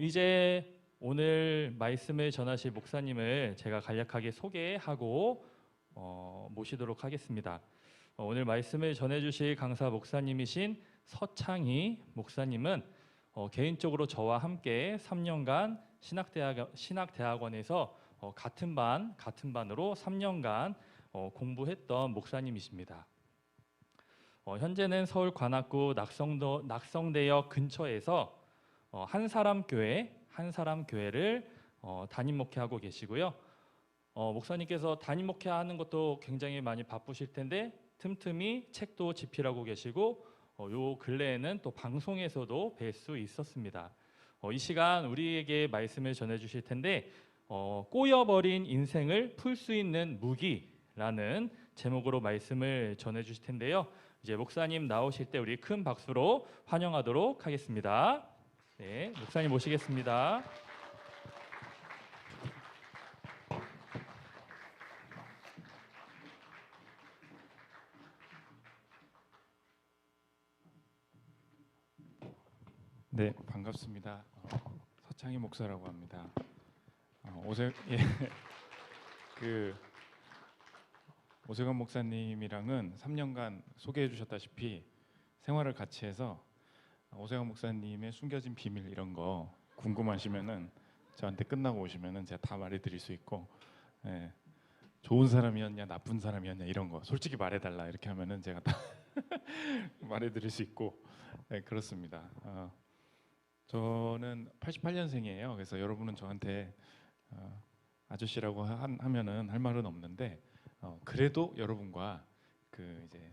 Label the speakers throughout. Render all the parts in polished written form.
Speaker 1: 이제 오늘 말씀을 전하실 목사님을 제가 간략하게 소개하고 모시도록 하겠습니다. 오늘 말씀을 전해주실 강사 목사님이신 서창희 목사님은 개인적으로 저와 함께 3년간 신학대학원에서 같은 반으로 3년간 공부했던 목사님이십니다. 현재는 서울 관악구 낙성대역 근처에서 한사람교회를 담임 목회하고 계시고요. 목사님께서 담임 목회하는 것도 굉장히 많이 바쁘실 텐데 틈틈이 책도 집필하고 계시고 요 근래에는 또 방송에서도 뵐 수 있었습니다. 이 시간 우리에게 말씀을 전해주실 텐데 꼬여버린 인생을 풀 수 있는 무기라는 제목으로 말씀을 전해주실 텐데요. 이제 목사님 나오실 때 우리 큰 박수로 환영하도록 하겠습니다. 네, 목사님 모시겠습니다.
Speaker 2: 네, 반갑습니다. 서창희 목사라고 합니다. 그 오세건 목사님이랑은 3년간 소개해 주셨다시피 생활을 같이 해서 오세건 목사님의 숨겨진 비밀 이런 거 궁금하시면은 저한테 끝나고 오시면은 제가 다 말해드릴 수 있고, 예, 좋은 사람이었냐 나쁜 사람이었냐 이런 거 솔직히 말해달라 이렇게 하면은 제가 다 말해드릴 수 있고, 네, 그렇습니다. 저는 88년생이에요. 그래서 여러분은 저한테 아저씨라고 하면은 할 말은 없는데, 그래도 여러분과 그 이제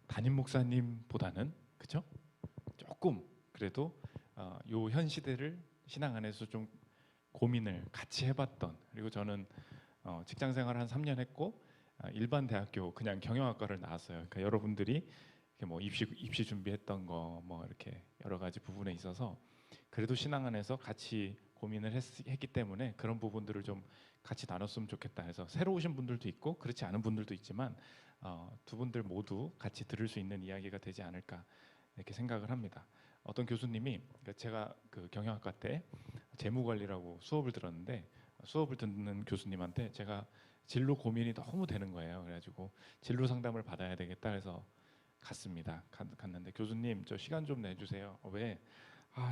Speaker 2: 담임 목사님보다는 그죠? 조금 그래도 요 현 시대를 신앙 안에서 좀 고민을 같이 해봤던, 그리고 저는 직장 생활 한 3년 했고 일반 대학교 그냥 경영학과를 나왔어요. 그러니까 여러분들이 뭐 입시 준비했던 거 뭐 이렇게 여러 가지 부분에 있어서 그래도 신앙 안에서 같이 고민을 했기 때문에 그런 부분들을 좀 같이 나눴으면 좋겠다 해서 새로 오신 분들도 있고 그렇지 않은 분들도 있지만 두 분들 모두 같이 들을 수 있는 이야기가 되지 않을까 이렇게 생각을 합니다. 어떤 교수님이, 제가 그 경영학과 때 재무관리라고 수업을 들었는데, 수업을 듣는 교수님한테 제가 진로 고민이 너무 되는 거예요. 그래가지고 진로 상담을 받아야 되겠다 해서 갔습니다. 갔는데 교수님 저 시간 좀 내주세요. 왜?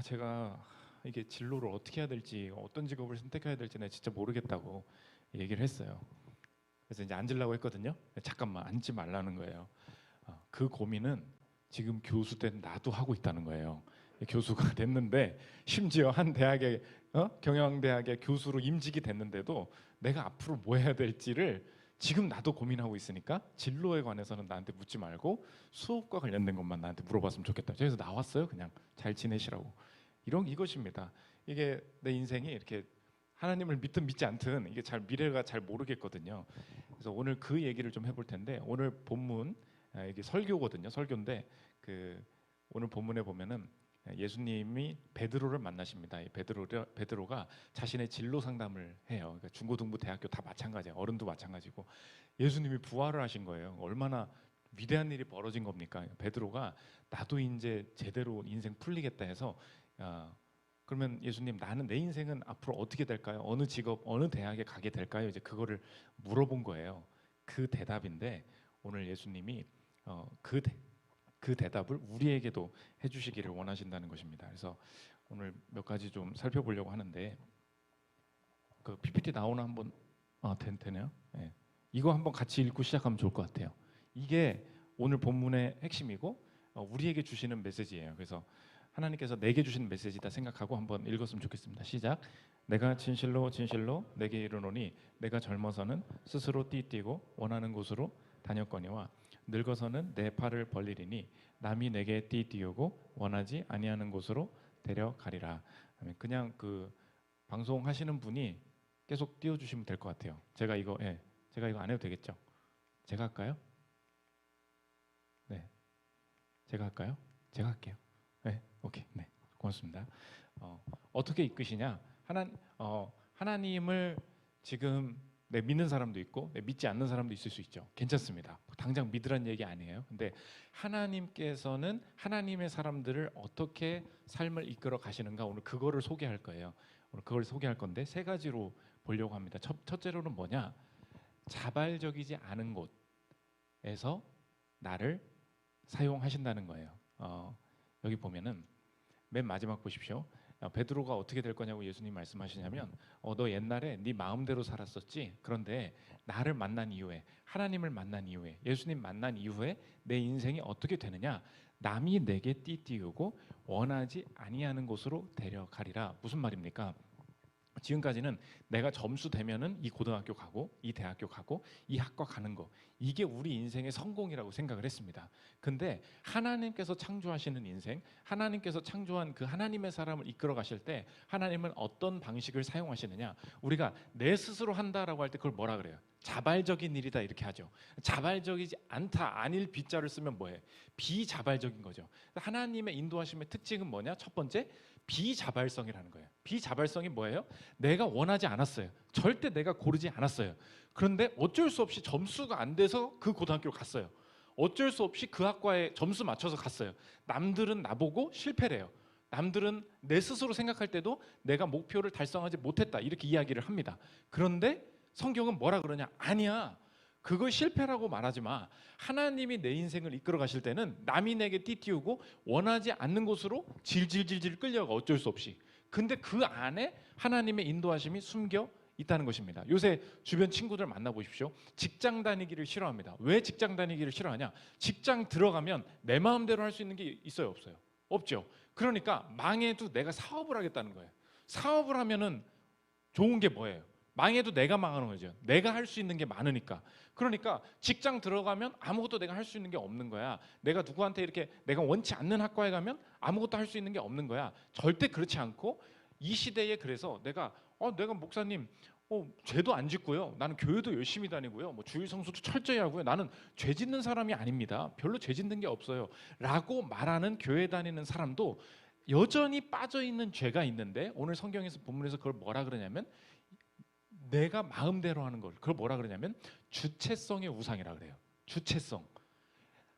Speaker 2: 제가 이게 진로를 어떻게 해야 될지, 어떤 직업을 선택해야 될지 나 진짜 모르겠다고 얘기를 했어요. 그래서 이제 앉으려고 했거든요. 잠깐만 앉지 말라는 거예요. 그 고민은 지금 교수 된 나도 하고 있다는 거예요. 교수가 됐는데, 심지어 한 대학의 경영대학의 교수로 임직이 됐는데도 내가 앞으로 뭐 해야 될지를 지금 나도 고민하고 있으니까 진로에 관해서는 나한테 묻지 말고 수업과 관련된 것만 나한테 물어봤으면 좋겠다. 그래서 나왔어요. 그냥 잘 지내시라고. 이것입니다. 이게 내 인생이 이렇게 하나님을 믿든 믿지 않든 이게 잘 미래가 잘 모르겠거든요. 그래서 오늘 그 얘기를 좀 해볼 텐데, 오늘 본문 이게 설교거든요. 설교인데 오늘 본문에 보면은 예수님이 베드로를 만나십니다. 이 베드로가 자신의 진로 상담을 해요. 그러니까 중고등부 대학교 다 마찬가지예요. 어른도 마찬가지고 예수님이 부활을 하신 거예요. 얼마나 위대한 일이 벌어진 겁니까? 베드로가 나도 이제 제대로 인생 풀리겠다 해서 그러면 예수님, 나는 내 인생은 앞으로 어떻게 될까요? 어느 직업, 어느 대학에 가게 될까요? 이제 그거를 물어본 거예요. 그 대답인데 오늘 예수님이 그 대답을 우리에게도 해주시기를 원하신다는 것입니다. 그래서 오늘 몇 가지 좀 살펴보려고 하는데, 그 PPT 나오나 한번 되네요. 네. 이거 한번 같이 읽고 시작하면 좋을 것 같아요. 이게 오늘 본문의 핵심이고 우리에게 주시는 메시지예요. 그래서 하나님께서 내게 주시는 메시지다 생각하고 한번 읽었으면 좋겠습니다. 시작. 내가 진실로 진실로 내게 이르노니 내가 젊어서는 스스로 띠뛰고 원하는 곳으로 다녔거니와 늙어서는 내 팔을 벌리리니 남이 내게 띠띠우고 원하지 아니하는 곳으로 데려가리라. 그냥 그 방송하시는 분이 계속 띄워주시면 될 것 같아요. 제가 이거 안 해도 되겠죠? 제가 할까요? 네, 제가 할까요? 제가 할게요. 네, 오케이. 네, 고맙습니다. 어떻게 이끄시냐? 하나님을 지금 내 믿는 사람도 있고 내 믿지 않는 사람도 있을 수 있죠. 괜찮습니다. 당장 믿으란 얘기 아니에요. 근데 하나님께서는 하나님의 사람들을 어떻게 삶을 이끌어 가시는가, 오늘 그거를 소개할 거예요. 오늘 그걸 소개할 건데 세 가지로 보려고 합니다. 첫째로는 뭐냐? 자발적이지 않은 곳에서 나를 사용하신다는 거예요. 여기 보면은 맨 마지막 보십시오. 베드로가 어떻게 될 거냐고 예수님 말씀하시냐면 너 옛날에 네 마음대로 살았었지. 그런데 나를 만난 이후에, 하나님을 만난 이후에, 예수님 만난 이후에 내 인생이 어떻게 되느냐? 남이 내게 띠띠우고 원하지 아니하는 곳으로 데려가리라. 무슨 말입니까? 지금까지는 내가 점수 되면은 이 고등학교 가고 이 대학교 가고 이 학과 가는 거, 이게 우리 인생의 성공이라고 생각을 했습니다. 근데 하나님께서 창조하시는 인생, 하나님께서 창조한 그 하나님의 사람을 이끌어 가실 때 하나님은 어떤 방식을 사용하시느냐? 우리가 내 스스로 한다라고 할 때 그걸 뭐라 그래요? 자발적인 일이다 이렇게 하죠. 자발적이지 않다, 아닐 비자를 쓰면 뭐해? 비자발적인 거죠. 하나님의 인도하심의 특징은 뭐냐? 첫 번째, 비자발성이라는 거예요. 비자발성이 뭐예요? 내가 원하지 않았어요. 절대 내가 고르지 않았어요. 그런데 어쩔 수 없이 점수가 안 돼서 그 고등학교를 갔어요. 어쩔 수 없이 그 학과에 점수 맞춰서 갔어요. 남들은 나보고 실패래요. 남들은 내 스스로 생각할 때도 내가 목표를 달성하지 못했다 이렇게 이야기를 합니다. 그런데 성경은 뭐라 그러냐? 아니야. 그걸 실패라고 말하지 마. 하나님이 내 인생을 이끌어 가실 때는 남이 내게 띠띠우고 원하지 않는 곳으로 질질질질 끌려가, 어쩔 수 없이. 근데 그 안에 하나님의 인도하심이 숨겨 있다는 것입니다. 요새 주변 친구들 만나보십시오. 직장 다니기를 싫어합니다. 왜 직장 다니기를 싫어하냐? 직장 들어가면 내 마음대로 할 수 있는 게 있어요, 없어요? 없죠. 그러니까 망해도 내가 사업을 하겠다는 거예요. 사업을 하면은 좋은 게 뭐예요? 망해도 내가 망하는 거죠. 내가 할 수 있는 게 많으니까. 그러니까 직장 들어가면 아무것도 내가 할 수 있는 게 없는 거야. 내가 누구한테 이렇게 내가 원치 않는 학과에 가면 아무것도 할 수 있는 게 없는 거야. 절대 그렇지 않고, 이 시대에 그래서 내가 목사님 죄도 안 짓고요. 나는 교회도 열심히 다니고요. 뭐 주일 성수도 철저히 하고요. 나는 죄 짓는 사람이 아닙니다. 별로 죄 짓는 게 없어요. 라고 말하는 교회 다니는 사람도 여전히 빠져 있는 죄가 있는데, 오늘 성경에서 본문에서 그걸 뭐라 그러냐면 내가 마음대로 하는 걸, 그걸 뭐라 그러냐면 주체성의 우상이라 그래요. 주체성.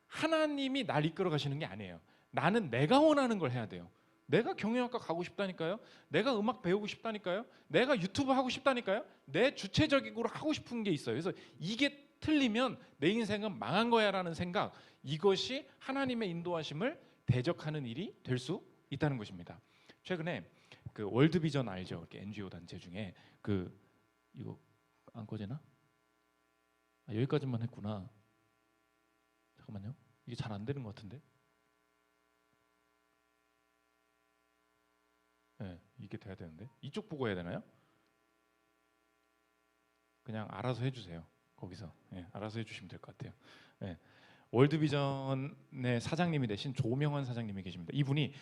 Speaker 2: 하나님이 날 이끌어 가시는 게 아니에요. 나는 내가 원하는 걸 해야 돼요. 내가 경영학과 가고 싶다니까요. 내가 음악 배우고 싶다니까요. 내가 유튜브 하고 싶다니까요. 내 주체적으로 하고 싶은 게 있어요. 그래서 이게 틀리면 내 인생은 망한 거야라는 생각, 이것이 하나님의 인도하심을 대적하는 일이 될 수 있다는 것입니다. 최근에 그 월드비전 알죠? 이렇게 NGO 단체 중에 이거 안 꺼지나? 여기까지만 했구나. 잠깐만요. 이게 잘 안 되는 것 같은데. 네, 이게 돼야 되는데. 이쪽 보고 해야 되나요? 그냥 알아서 해주세요. 거기서 알아서 해주시면 될 것 같아요. 월드비전의 사장님이 되신 조명환 사장님이 계십니다. 이분이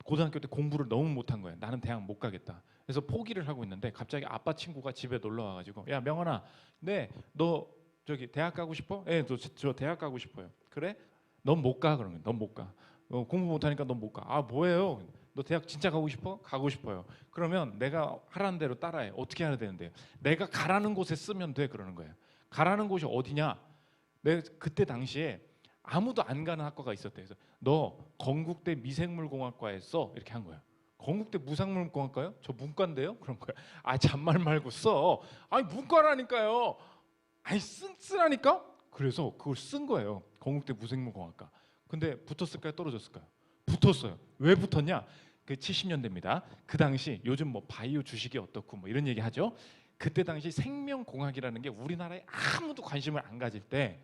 Speaker 2: 고등학교 때 공부를 너무 못한 거예요. 나는 대학 못 가겠다. 그래서 포기를 하고 있는데 갑자기 아빠 친구가 집에 놀러 와가지고, 야 명환아, 네, 너 저기 대학 가고 싶어? 네, 저 대학 가고 싶어요. 그래? 넌 못 가. 그러면 넌 못 가. 공부 못하니까 넌 못 가. 아 뭐예요? 너 대학 진짜 가고 싶어? 가고 싶어요. 그러면 내가 하라는 대로 따라해. 어떻게 해야 되는데? 내가 가라는 곳에 쓰면 돼. 그러는 거예요. 가라는 곳이 어디냐? 내가 그때 당시에 아무도 안 가는 학과가 있었대. 그래서 너 건국대 미생물공학과에 써. 이렇게 한 거예요. 건국대 무생물공학과요? 저 문과인데요? 그런 거야. 아 잔말 말고 써. 아니 문과라니까요. 아니 쓰라니까. 그래서 그걸 쓴 거예요. 건국대 무생물공학과. 근데 붙었을까요? 떨어졌을까요? 붙었어요. 왜 붙었냐? 그 70년대입니다. 그 당시 요즘 뭐 바이오 주식이 어떻고 뭐 이런 얘기 하죠. 그때 당시 생명공학이라는 게 우리나라에 아무도 관심을 안 가질 때,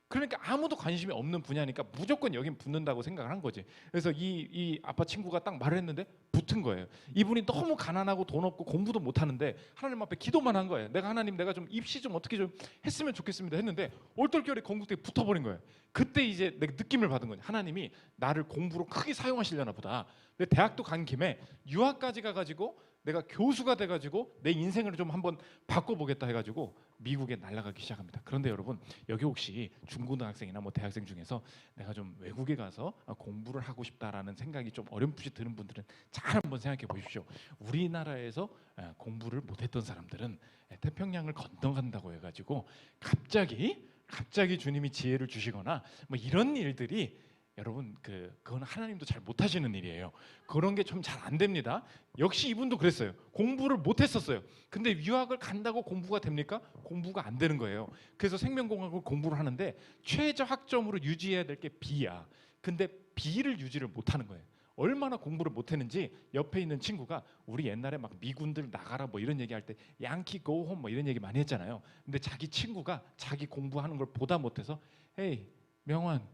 Speaker 2: 그러니까 아무도 관심이 없는 분야니까 무조건 여긴 붙는다고 생각을 한 거지. 그래서 이 아빠 친구가 딱 말을 했는데 붙은 거예요. 이분이 너무 가난하고 돈 없고 공부도 못 하는데 하나님 앞에 기도만 한 거예요. 하나님 내가 좀 입시 좀 어떻게 좀 했으면 좋겠습니다 했는데 얼떨결에 건국대에 붙어버린 거예요. 그때 이제 내가 느낌을 받은 거예요. 하나님이 나를 공부로 크게 사용하시려나 보다. 근데 대학도 간 김에 유학까지 가가지고 내가 교수가 돼가지고 내 인생을 좀 한번 바꿔보겠다 해가지고 미국에 날아가기 시작합니다. 그런데 여러분, 여기 혹시 중고등학생이나 뭐 대학생 중에서 내가 좀 외국에 가서 공부를 하고 싶다라는 생각이 좀 어렴풋이 드는 분들은 잘 한번 생각해 보십시오. 우리나라에서 공부를 못했던 사람들은 태평양을 건너간다고 해가지고 갑자기 주님이 지혜를 주시거나 뭐 이런 일들이, 여러분 그건 하나님도 잘 못하시는 일이에요. 그런 게 좀 잘 안 됩니다. 역시 이분도 그랬어요. 공부를 못했었어요. 근데 유학을 간다고 공부가 됩니까? 공부가 안 되는 거예요. 그래서 생명공학을 공부를 하는데 최저 학점으로 유지해야 될 게 B야. 근데 B를 유지를 못하는 거예요. 얼마나 공부를 못했는지 옆에 있는 친구가, 우리 옛날에 막 미군들 나가라 뭐 이런 얘기할 때 양키 고 홈 뭐 이런 얘기 많이 했잖아요. 근데 자기 친구가 자기 공부하는 걸 보다 못해서 헤이 명환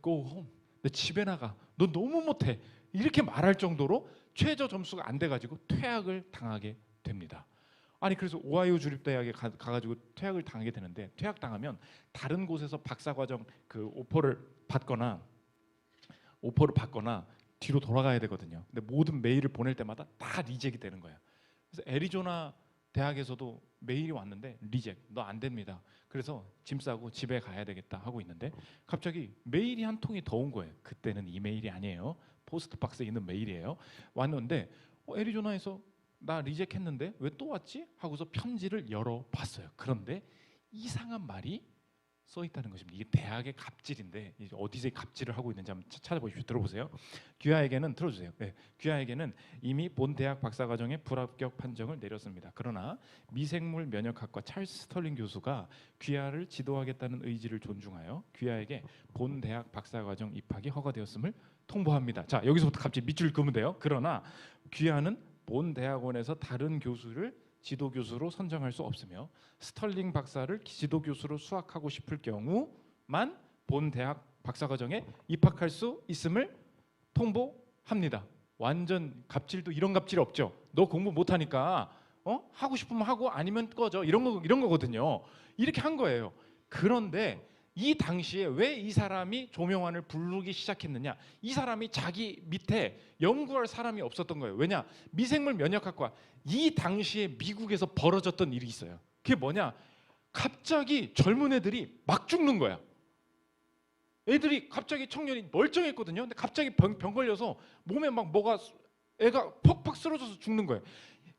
Speaker 2: go home, 너 집에 나가, 너 너무 못해, 이렇게 말할 정도로 최저 점수가 안 돼가지고 퇴학을 당하게 됩니다. 아니 그래서 오하이오 주립대학에 가가지고 퇴학을 당하게 되는데, 퇴학 당하면 다른 곳에서 박사과정 그 오퍼를 받거나 뒤로 돌아가야 되거든요. 근데 모든 메일을 보낼 때마다 다 리젝이 되는 거예요. 그래서 애리조나 대학에서도 메일이 왔는데 리젝, 너 안 됩니다. 그래서 짐 싸고 집에 가야 되겠다 하고 있는데 갑자기 메일이 한 통이 더 온 거예요. 그때는 이메일이 아니에요. 포스트 박스에 있는 메일이에요. 왔는데 애리조나에서 나 리젝했는데 왜 또 왔지? 하고서 편지를 열어봤어요. 그런데 이상한 말이 써 있다는 것입니다. 이게 대학의 갑질인데 어디서 갑질을 하고 있는지 한번 찾아보십시오. 들어보세요. 귀하에게는, 들어주세요. 네. 귀하에게는 이미 본 대학 박사과정에 불합격 판정을 내렸습니다. 그러나 미생물 면역학과 찰스 스털링 교수가 귀하를 지도하겠다는 의지를 존중하여 귀하에게 본 대학 박사과정 입학이 허가되었음을 통보합니다. 자, 여기서부터 갑자기 밑줄 그으면 돼요. 그러나 귀하는 본 대학원에서 다른 교수를 지도 교수로 선정할 수 없으며 스털링 박사를 지도 교수로 수학하고 싶을 경우만 본 대학 박사과정에 입학할 수 있음을 통보합니다. 완전 갑질도 이런 갑질 없죠. 너 공부 못하니까 하고 싶으면 하고 아니면 꺼져, 이런 거거든요. 이렇게 한 거예요. 그런데 이 당시에 왜 이 사람이 조명환을 부르기 시작했느냐? 이 사람이 자기 밑에 연구할 사람이 없었던 거예요. 왜냐? 미생물 면역학과, 이 당시에 미국에서 벌어졌던 일이 있어요. 그게 뭐냐? 갑자기 젊은 애들이 막 죽는 거야. 애들이 갑자기, 청년이 멀쩡했거든요. 근데 갑자기 병 걸려서 몸에 막 뭐가, 애가 퍽퍽 쓰러져서 죽는 거예요.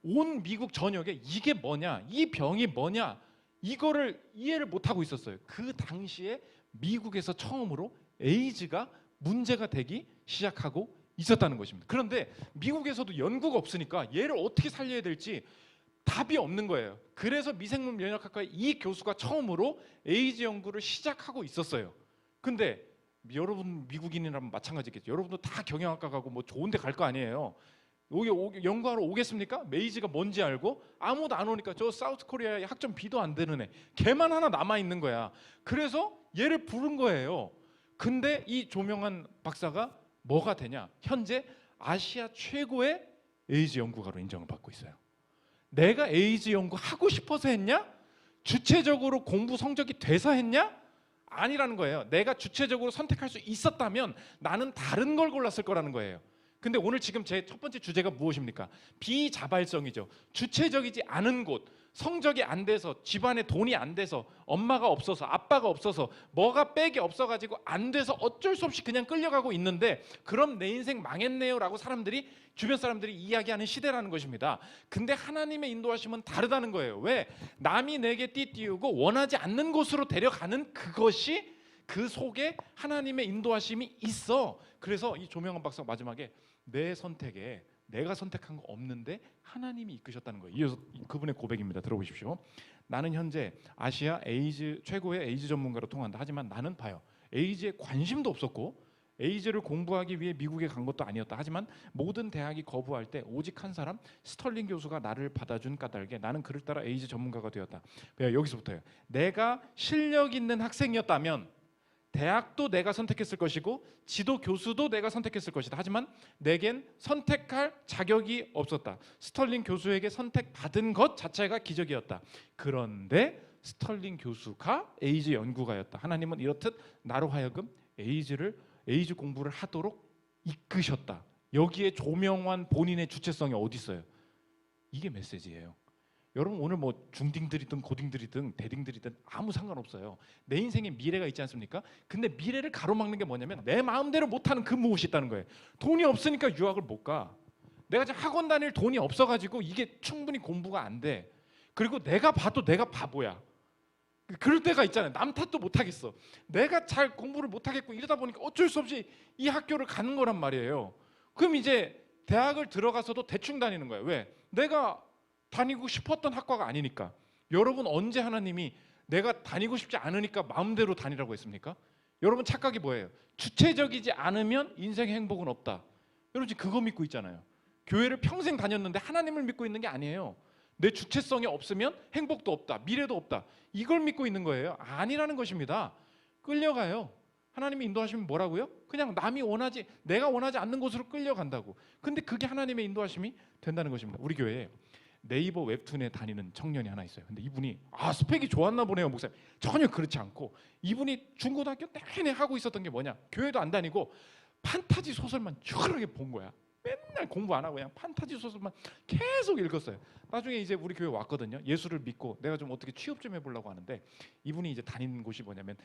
Speaker 2: 온 미국 전역에 이게 뭐냐, 이 병이 뭐냐, 이거를 이해를 못하고 있었어요. 그 당시에 미국에서 처음으로 에이즈가 문제가 되기 시작하고 있었다는 것입니다. 그런데 미국에서도 연구가 없으니까 얘를 어떻게 살려야 될지 답이 없는 거예요. 그래서 미생물 면역학과의 이 교수가 처음으로 에이즈 연구를 시작하고 있었어요. 근데 여러분 미국인이라면 마찬가지겠죠. 여러분도 다 경영학과 가고 뭐 좋은 데 갈 거 아니에요. 연구하러 오겠습니까? 메이즈가 뭔지 알고? 아무도 안 오니까 저 사우스 코리아에 학점 B도 안 되는 애, 걔만 하나 남아 있는 거야. 그래서 얘를 부른 거예요. 근데 이 조명환 박사가 뭐가 되냐? 현재 아시아 최고의 에이즈 연구가로 인정을 받고 있어요. 내가 에이즈 연구 하고 싶어서 했냐? 주체적으로 공부 성적이 돼서 했냐? 아니라는 거예요. 내가 주체적으로 선택할 수 있었다면 나는 다른 걸 골랐을 거라는 거예요. 근데 오늘 지금 제 첫 번째 주제가 무엇입니까? 비자발성이죠. 주체적이지 않은 곳, 성적이 안 돼서, 집안에 돈이 안 돼서, 엄마가 없어서, 아빠가 없어서, 뭐가 백이 없어가지고 안 돼서 어쩔 수 없이 그냥 끌려가고 있는데, 그럼 내 인생 망했네요 라고 주변 사람들이 이야기하는 시대라는 것입니다. 근데 하나님의 인도하심은 다르다는 거예요. 왜? 남이 내게 띠띠우고 원하지 않는 곳으로 데려가는 그것이, 그 속에 하나님의 인도하심이 있어. 그래서 이 조명환 박사가 마지막에 내 선택에 내가 선택한 거 없는데 하나님이 이끄셨다는 거예요. 이어서 그분의 고백입니다. 들어보십시오. 나는 현재 아시아 최고의 에이즈 전문가로 통한다. 하지만 나는 봐요, 에이즈에 관심도 없었고 에이즈를 공부하기 위해 미국에 간 것도 아니었다. 하지만 모든 대학이 거부할 때 오직 한 사람, 스털링 교수가 나를 받아준 까닭에 나는 그를 따라 에이즈 전문가가 되었다. 여기서부터요. 내가 실력 있는 학생이었다면 대학도 내가 선택했을 것이고 지도 교수도 내가 선택했을 것이다. 하지만 내겐 선택할 자격이 없었다. 스털링 교수에게 선택받은 것 자체가 기적이었다. 그런데 스털링 교수가 에이즈 연구가였다. 하나님은 이렇듯 나로 하여금 에이즈 공부를 하도록 이끄셨다. 여기에 조명환 본인의 주체성이 어디 있어요? 이게 메시지예요. 여러분 오늘 뭐 중딩들이든 고딩들이든 대딩들이든 아무 상관없어요. 내 인생에 미래가 있지 않습니까? 근데 미래를 가로막는 게 뭐냐면 내 마음대로 못하는 그 무엇이 있다는 거예요. 돈이 없으니까 유학을 못 가. 내가 지금 학원 다닐 돈이 없어가지고 이게 충분히 공부가 안 돼. 그리고 내가 봐도 내가 바보야. 그럴 때가 있잖아요. 남 탓도 못 하겠어. 내가 잘 공부를 못 하겠고 이러다 보니까 어쩔 수 없이 이 학교를 가는 거란 말이에요. 그럼 이제 대학을 들어가서도 대충 다니는 거예요. 왜? 내가 다니고 싶었던 학과가 아니니까. 여러분 언제 하나님이 내가 다니고 싶지 않으니까 마음대로 다니라고 했습니까? 여러분 착각이 뭐예요? 주체적이지 않으면 인생 행복은 없다. 여러분 지금 그거 믿고 있잖아요. 교회를 평생 다녔는데 하나님을 믿고 있는 게 아니에요. 내 주체성이 없으면 행복도 없다, 미래도 없다. 이걸 믿고 있는 거예요. 아니라는 것입니다. 끌려가요. 하나님이 인도하시면 뭐라고요? 그냥 내가 원하지 않는 곳으로 끌려간다고. 근데 그게 하나님의 인도하심이 된다는 것입니다. 우리 교회에 네이버 웹툰에 다니는 청년이 하나 있어요. 근데 이분이 스펙이 좋았나 보네요, 목사님. 전혀 그렇지 않고 이분이 중고등학교 내내 하고 있었던 게 뭐냐? 교회도 안 다니고 판타지 소설만 쭉 본 거야. 맨날 공부 안 하고 그냥 판타지 소설만 계속 읽었어요. 나중에 이제 우리 교회 왔거든요. 예수를 믿고 내가 좀 어떻게 취업 좀 해보려고 하는데 이분이 이제 다니는 곳이 뭐냐면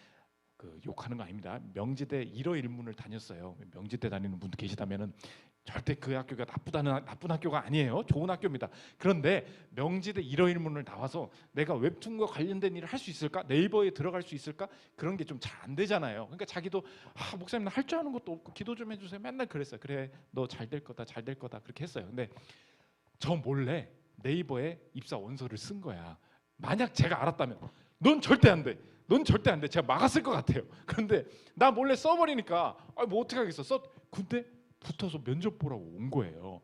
Speaker 2: 욕하는 거 아닙니다. 명지대 1호 1문을 다녔어요. 명지대 다니는 분도 계시다면은 절대 그 학교가 나쁜 학교가 아니에요. 좋은 학교입니다. 그런데 명지대 1호 1문을 나와서 내가 웹툰과 관련된 일을 할 수 있을까? 네이버에 들어갈 수 있을까? 그런 게 좀 잘 안 되잖아요. 그러니까 자기도 목사님 나 할 줄 아는 것도 없고 기도 좀 해주세요. 맨날 그랬어요. 그래 너 잘 될 거다 잘 될 거다 그렇게 했어요. 근데 저 몰래 네이버에 입사 원서를 쓴 거야. 만약 제가 알았다면 넌 절대 안 돼. 넌 절대 안 돼. 제가 막았을 것 같아요. 그런데 나 몰래 써버리니까 뭐 어떻게 하겠어. 근데 붙어서 면접 보라고 온 거예요.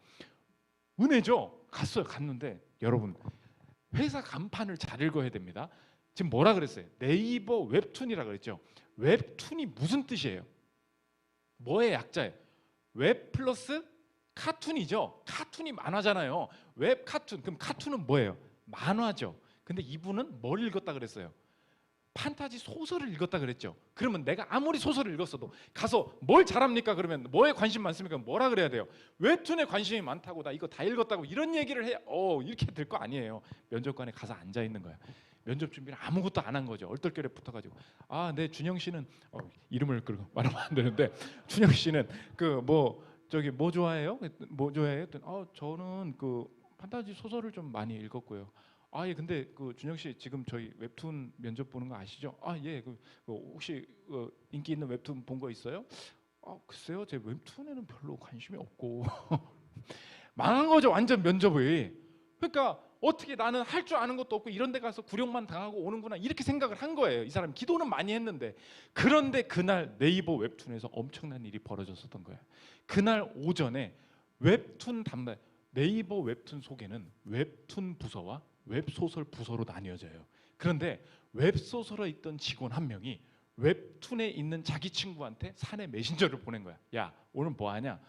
Speaker 2: 은혜죠. 갔는데 여러분 회사 간판을 잘 읽어야 됩니다. 지금 뭐라 그랬어요? 네이버 웹툰이라 그랬죠. 웹툰이 무슨 뜻이에요? 뭐의 약자예요? 웹 플러스 카툰이죠. 카툰이 만화잖아요. 웹 카툰. 그럼 카툰은 뭐예요? 만화죠. 근데 이분은 뭘 읽었다 그랬어요? 판타지 소설을 읽었다 그랬죠. 그러면 내가 아무리 소설을 읽었어도 가서 뭘 잘합니까? 그러면 뭐에 관심 많습니까? 뭐라 그래야 돼요? 웹툰에 관심이 많다고 나 이거 다 읽었다고 이런 얘기를 해. 이렇게 될 거 아니에요. 면접관에 가서 앉아 있는 거야. 면접 준비를 아무것도 안 한 거죠. 얼떨결에 붙어가지고 네 준영 씨는 이름을 그러고 말하면 안 되는데 준영 씨는 뭐 좋아해요? 뭐 좋아해요? 저는 판타지 소설을 좀 많이 읽었고요. 예, 근데 준영 씨 지금 저희 웹툰 면접 보는 거 아시죠? 예, 혹시 인기 있는 웹툰 본 거 있어요? 글쎄요, 제 웹툰에는 별로 관심이 없고 망한 거죠, 완전 면접이. 그러니까 어떻게 나는 할 줄 아는 것도 없고 이런 데 가서 굴욕만 당하고 오는구나 이렇게 생각을 한 거예요. 이 사람 기도는 많이 했는데. 그런데 그날 네이버 웹툰에서 엄청난 일이 벌어졌었던 거예요. 그날 오전에 웹툰 담당 네이버 웹툰 속에는 웹툰 부서와 웹소설 부서로 나뉘어져요. 그런데 웹소설에 있던 직원 한 명이 웹툰에 있는 자기 친구한테 사내 메신저를 보낸 거야. 야, 오늘 뭐 하냐?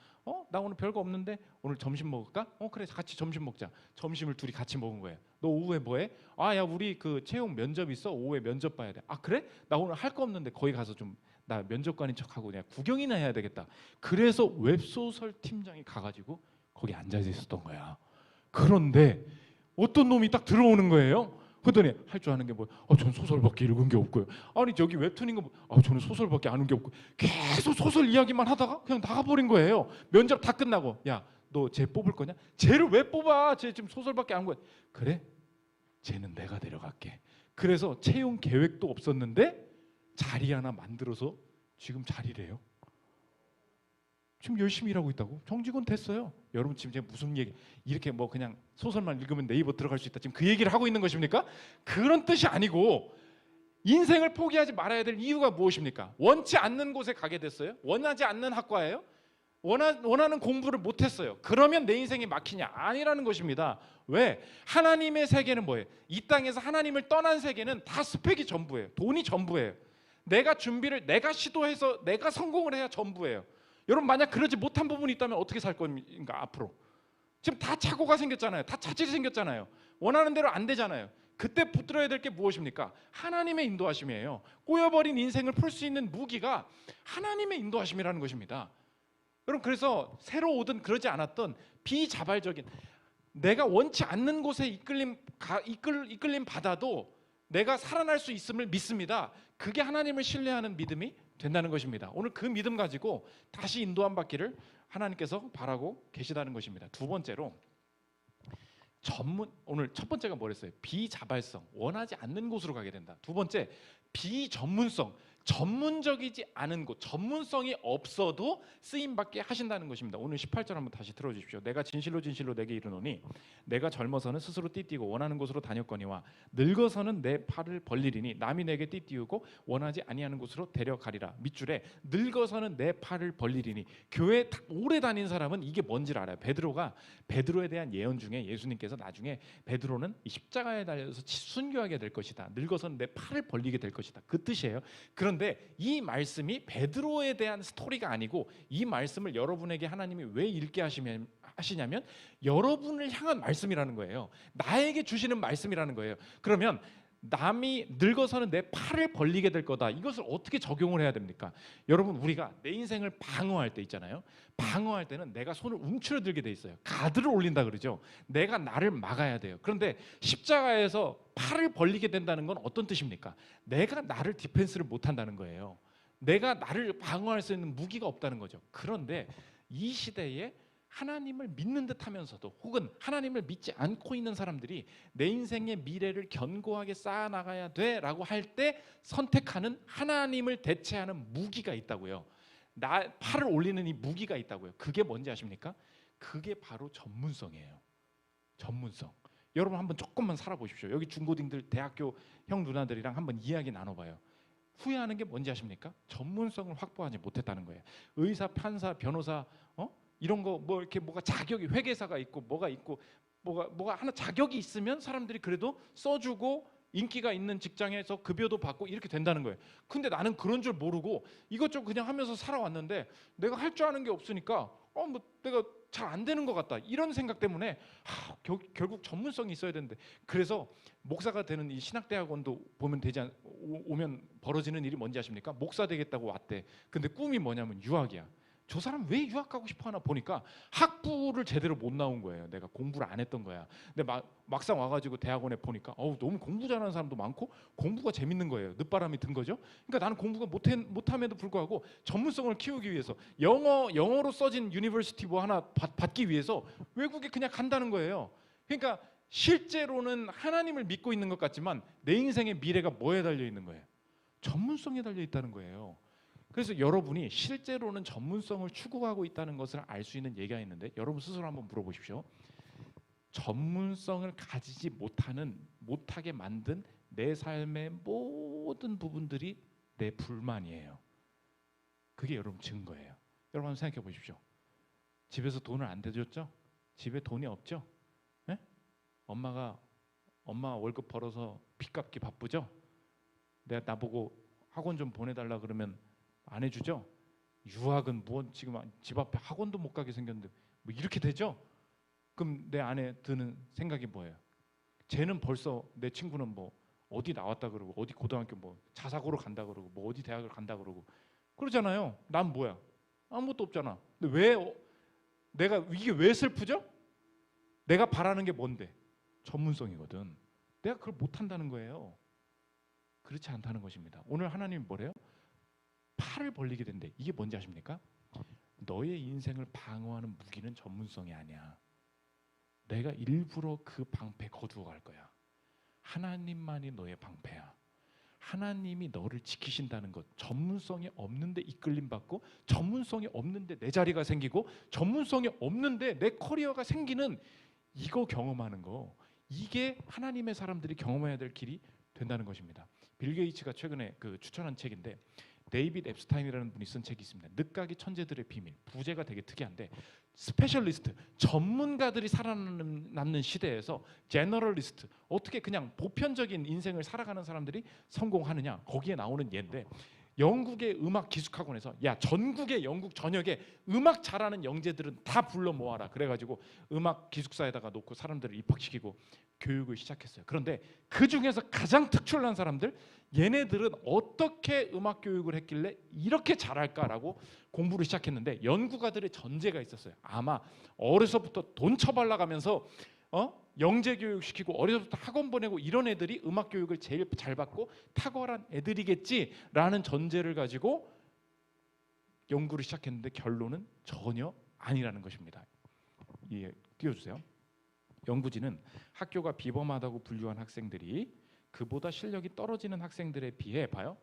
Speaker 2: 나 오늘 별거 없는데 오늘 점심 먹을까? 그래, 같이 점심 먹자. 점심을 둘이 같이 먹은 거예요. 너 오후에 뭐 해? 야, 우리 채용 면접 있어. 오후에 면접 봐야 돼. 그래? 나 오늘 할 거 없는데 거기 가서 좀 나 면접관인 척하고 그냥 구경이나 해야 되겠다. 그래서 웹소설 팀장이 가가지고 거기 앉아 있었던 거야. 그런데 어떤 놈이 딱 들어오는 거예요. 그랬더니 할 줄 아는 게 뭐예요? 전 소설밖에 읽은 게 없고요. 아니 저기 웹툰인 거 저는 소설밖에 아는 게 없고 계속 소설 이야기만 하다가 그냥 나가버린 거예요. 면접 다 끝나고 야, 너 쟤 뽑을 거냐? 쟤를 왜 뽑아? 쟤 지금 소설밖에 안 거야. 그래? 쟤는 내가 데려갈게. 그래서 채용 계획도 없었는데 자리 하나 만들어서 지금 자리래요. 지금 열심히 일하고 있다고. 정직원 됐어요. 여러분 지금 제가 무슨 얘기 이렇게 뭐 그냥 소설만 읽으면 네이버 들어갈 수 있다 지금 그 얘기를 하고 있는 것입니까? 그런 뜻이 아니고 인생을 포기하지 말아야 될 이유가 무엇입니까? 원치 않는 곳에 가게 됐어요? 원하지 않는 학과예요? 원하는 공부를 못했어요. 그러면 내 인생이 막히냐? 아니라는 것입니다. 왜? 하나님의 세계는 뭐예요? 이 땅에서 하나님을 떠난 세계는 다 스펙이 전부예요. 돈이 전부예요. 내가 시도해서 내가 성공을 해야 전부예요. 여러분 만약 그러지 못한 부분이 있다면 어떻게 살 겁니까? 앞으로 지금 다 착오가 생겼잖아요. 다 자질이 생겼잖아요. 원하는 대로 안 되잖아요. 그때 붙들어야 될 게 무엇입니까? 하나님의 인도하심이에요. 꼬여버린 인생을 풀 수 있는 무기가 하나님의 인도하심이라는 것입니다. 여러분 그래서 새로 오든 그러지 않았던 비자발적인 내가 원치 않는 곳에 이끌림 받아도 내가 살아날 수 있음을 믿습니다. 그게 하나님을 신뢰하는 믿음이 된다는 것입니다. 오늘 그 믿음 가지고 다시 인도함 받기를 하나님께서 바라고 계시다는 것입니다. 두 번째로 오늘 첫 번째가 뭐랬어요? 비자발성, 원하지 않는 곳으로 가게 된다. 두 번째, 비전문성, 전문적이지 않은 곳, 전문성이 없어도 쓰임 받게 하신다는 것입니다. 오늘 18절 한번 다시 들어주십시오. 내가 진실로 진실로 내게 이르노니 내가 젊어서는 스스로 띠띠고 원하는 곳으로 다녔거니와 늙어서는 내 팔을 벌리리니 남이 내게 띠띠우고 원하지 아니하는 곳으로 데려가리라. 밑줄에 늙어서는 내 팔을 벌리리니, 교회 오래 다닌 사람은 이게 뭔지를 알아요. 베드로에 대한 예언 중에 예수님께서 나중에 베드로는 이 십자가에 달려서 순교하게 될 것이다. 늙어서는 내 팔을 벌리게 될 것이다. 그 뜻이에요. 그런데 이 말씀이 베드로에 대한 스토리가 아니고 이 말씀을 여러분에게 하나님이 왜 읽게 하시냐면 여러분을 향한 말씀이라는 거예요. 나에게 주시는 말씀이라는 거예요. 그러면 남이 늙어서는 내 팔을 벌리게 될 거다. 이것을 어떻게 적용을 해야 됩니까? 여러분, 우리가 내 인생을 방어할 때 있잖아요. 방어할 때는 내가 손을 움츠러들게 돼 있어요. 가드를 올린다 그러죠. 내가 나를 막아야 돼요. 그런데 십자가에서 팔을 벌리게 된다는 건 어떤 뜻입니까? 내가 나를 디펜스를 못한다는 거예요. 내가 나를 방어할 수 있는 무기가 없다는 거죠. 그런데 이 시대에 하나님을 믿는 듯하면서도 혹은 하나님을 믿지 않고 있는 사람들이 내 인생의 미래를 견고하게 쌓아나가야 돼라고 할 때 선택하는 하나님을 대체하는 무기가 있다고요. 나 팔을 올리는 이 무기가 있다고요. 그게 뭔지 아십니까? 그게 바로 전문성이에요. 전문성. 여러분 한번 조금만 살아보십시오. 여기 중고딩들, 대학교 형 누나들이랑 한번 이야기 나눠봐요. 후회하는 게 뭔지 아십니까? 전문성을 확보하지 못했다는 거예요. 의사, 판사, 변호사, 이런 거 뭐 이렇게 뭐가 자격이, 회계사가 있고 뭐가 있고 뭐가 하나 자격이 있으면 사람들이 그래도 써주고 인기가 있는 직장에서 급여도 받고 이렇게 된다는 거예요. 근데 나는 그런 줄 모르고 이것저것 그냥 하면서 살아왔는데 내가 할 줄 아는 게 없으니까 뭐 내가 잘 안 되는 것 같다, 이런 생각 때문에 결국 전문성이 있어야 되는데, 그래서 목사가 되는 이 신학대학원도 오면 벌어지는 일이 뭔지 아십니까? 목사 되겠다고 왔대. 근데 꿈이 뭐냐면 유학이야. 저 사람 왜 유학 가고 싶어 하나 보니까 학부를 제대로 못 나온 거예요. 내가 공부를 안 했던 거야. 근데 막상 와가지고 대학원에 보니까 너무 공부 잘하는 사람도 많고 공부가 재밌는 거예요. 늦바람이 든 거죠. 그러니까 나는 공부가 못함에도 불구하고 전문성을 키우기 위해서 영어로 써진 유니버시티 뭐 하나 받기 위해서 외국에 그냥 간다는 거예요. 그러니까 실제로는 하나님을 믿고 있는 것 같지만 내 인생의 미래가 뭐에 달려 있는 거예요? 전문성에 달려 있다는 거예요. 그래서 여러분이 실제로는 전문성을 추구하고 있다는 것을 알 수 있는 예가 있는데, 여러분 스스로 한번 물어보십시오. 전문성을 가지지 못하게 만든 내 삶의 모든 부분들이 내 불만이에요. 그게 여러분 증거예요. 여러분 한번 생각해 보십시오. 집에서 돈을 안 대줬죠? 집에 돈이 없죠? 네? 엄마 월급 벌어서 빚 갚기 바쁘죠? 나보고 학원 좀 보내달라 그러면 안 해주죠? 유학은 지금 집 앞에 학원도 못 가게 생겼는데 뭐 이렇게 되죠? 그럼 내 안에 드는 생각이 뭐예요? 쟤는 벌써, 내 친구는 뭐 어디 나왔다 그러고 어디 고등학교 뭐 자사고로 간다 그러고 뭐 어디 대학을 간다 그러고 그러잖아요. 난 뭐야? 아무것도 없잖아. 근데 이게 왜 슬프죠? 내가 바라는 게 뭔데? 전문성이거든. 내가 그걸 못한다는 거예요. 그렇지 않다는 것입니다. 오늘 하나님이 뭐래요? 팔을 벌리게 된대. 이게 뭔지 아십니까? 너의 인생을 방어하는 무기는 전문성이 아니야. 내가 일부러 그 방패 거두어 갈 거야. 하나님만이 너의 방패야. 하나님이 너를 지키신다는 것. 전문성이 없는데 이끌림 받고, 전문성이 없는데 내 자리가 생기고, 전문성이 없는데 내 커리어가 생기는 이거 경험하는 거, 이게 하나님의 사람들이 경험해야 될 길이 된다는 것입니다. 빌 게이츠가 최근에 추천한 책인데, 데이빗 앱스타인이라는 분이 쓴 책이 있습니다. 늦가기 천재들의 비밀. 부제가 되게 특이한데, 스페셜리스트, 전문가들이 살아남는 시대에서 제너럴리스트, 어떻게 그냥 보편적인 인생을 살아가는 사람들이 성공하느냐, 거기에 나오는 예인데, 영국의 음악 기숙학원에서 전국의 영국 전역에 음악 잘하는 영재들은 다 불러 모아라 그래가지고 음악 기숙사에다가 놓고 사람들을 입학시키고 교육을 시작했어요. 그런데 그 중에서 가장 특출난 사람들, 얘네들은 어떻게 음악 교육을 했길래 이렇게 잘할까라고 공부를 시작했는데, 연구가들의 전제가 있었어요. 아마 어려서부터 돈 처발라가면서 영재 교육 시키고 어려서부터 학원 보내고 이런 애들이 음악 교육을 제일 잘 받고 탁월한 애들이겠지라는 전제를 가지고 연구를 시작했는데 결론은 전혀 아니라는 것입니다. 띄워주세요. 연구진은 학교가 비범하다고 분류한 학생들이 그보다 실력이 떨어지는 학생들에 비해 봐요.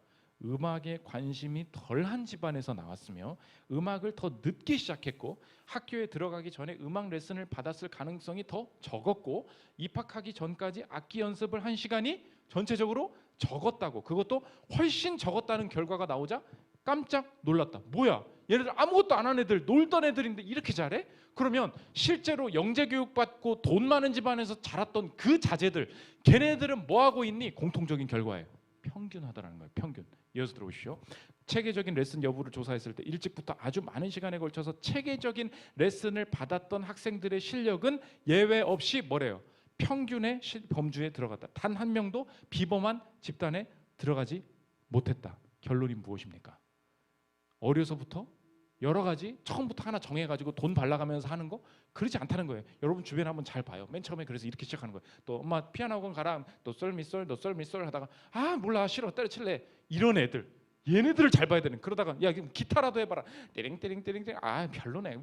Speaker 2: 음악에 관심이 덜한 집안에서 나왔으며 음악을 더 늦게 시작했고 학교에 들어가기 전에 음악 레슨을 받았을 가능성이 더 적었고 입학하기 전까지 악기 연습을 한 시간이 전체적으로 적었다고, 그것도 훨씬 적었다는 결과가 나오자 깜짝 놀랐다. 뭐야? 얘네들 아무것도 안 한 애들, 놀던 애들인데 이렇게 잘해? 그러면 실제로 영재 교육 받고 돈 많은 집안에서 자랐던 그 자제들, 걔네들은 뭐 하고 있니? 공통적인 결과예요. 평균하다라는 거예요. 평균. 이어서 들어보시죠. 체계적인 레슨 여부를 조사했을 때 일찍부터 아주 많은 시간에 걸쳐서 체계적인 레슨을 받았던 학생들의 실력은 예외 없이 뭐래요? 평균의 범주에 들어갔다. 단 한 명도 비범한 집단에 들어가지 못했다. 결론이 무엇입니까? 어려서부터 여러 가지 처음부터 하나 정해가지고 돈 발라가면서 하는 거 그렇지 않다는 거예요. 여러분 주변에 한번 잘 봐요. 맨 처음에 그래서 이렇게 시작하는 거예요. 또 엄마 피아노 학원 가라. 또 솔미솔, 너 솔미솔 하다가 아 몰라 싫어 때려칠래. 이런 애들, 얘네들을 잘 봐야 되는. 그러다가 야 기타라도 해봐라. 띠링띠링띠링. 아 별로네.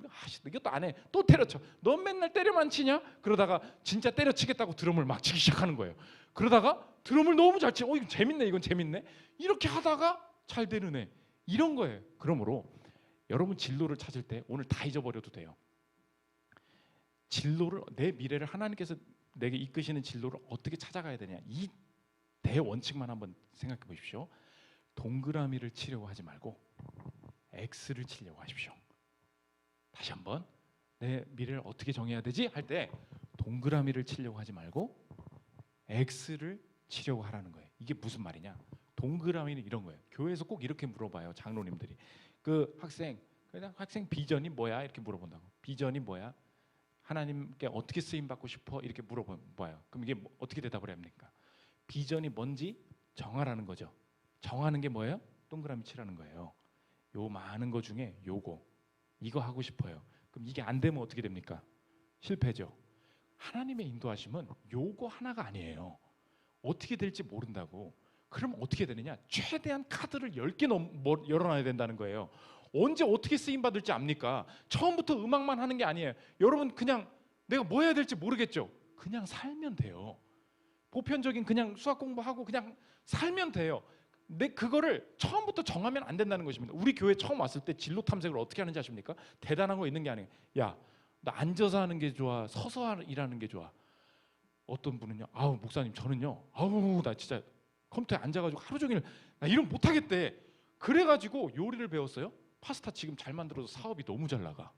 Speaker 2: 이것도 안 해. 또 때려쳐. 너 맨날 때려만 치냐? 그러다가 진짜 때려치겠다고 드럼을 막 치기 시작하는 거예요. 그러다가 드럼을 너무 잘 치. 이거 재밌네. 이건 재밌네. 이렇게 하다가 잘 되는 애. 이런 거예요. 그러므로 여러분 진로를 찾을 때 오늘 다 잊어버려도 돼요. 진로를, 내 미래를 하나님께서 내게 이끄시는 진로를 어떻게 찾아가야 되냐, 이 대원칙만 한번 생각해 보십시오. 동그라미를 치려고 하지 말고 X를 치려고 하십시오. 다시 한번, 내 미래를 어떻게 정해야 되지? 할 때 동그라미를 치려고 하지 말고 X를 치려고 하라는 거예요. 이게 무슨 말이냐? 동그라미는 이런 거예요. 교회에서 꼭 이렇게 물어봐요. 장로님들이. 그 학생 비전이 뭐야? 이렇게 물어본다고. 비전이 뭐야? 하나님께 어떻게 쓰임 받고 싶어? 이렇게 물어봐요. 그럼 이게 어떻게 대답을 합니까? 비전이 뭔지 정하라는 거죠. 정하는 게 뭐예요? 동그라미 치라는 거예요. 요 많은 거 중에 이거 하고 싶어요. 그럼 이게 안 되면 어떻게 됩니까? 실패죠. 하나님의 인도하심은 요거 하나가 아니에요. 어떻게 될지 모른다고. 그럼 어떻게 되느냐? 최대한 카드를 10개 열어놔야 된다는 거예요. 언제 어떻게 쓰임받을지 압니까? 처음부터 음악만 하는 게 아니에요. 여러분 그냥 내가 뭐 해야 될지 모르겠죠? 그냥 살면 돼요. 보편적인 그냥 수학 공부하고 그냥 살면 돼요. 근데 그거를 처음부터 정하면 안 된다는 것입니다. 우리 교회 처음 왔을 때 진로 탐색을 어떻게 하는지 아십니까? 대단한 거 있는 게 아니에요. 야, 나 앉아서 하는 게 좋아? 서서 일하는 게 좋아? 어떤 분은요, 아우 목사님 저는요, 아우 나 진짜 컴퓨터에 앉아가지고 하루 종일 나 이런 못하겠대. 그래가지고 요리를 배웠어요. 파스타 지금 잘 만들어서 사업이 너무 잘 나가.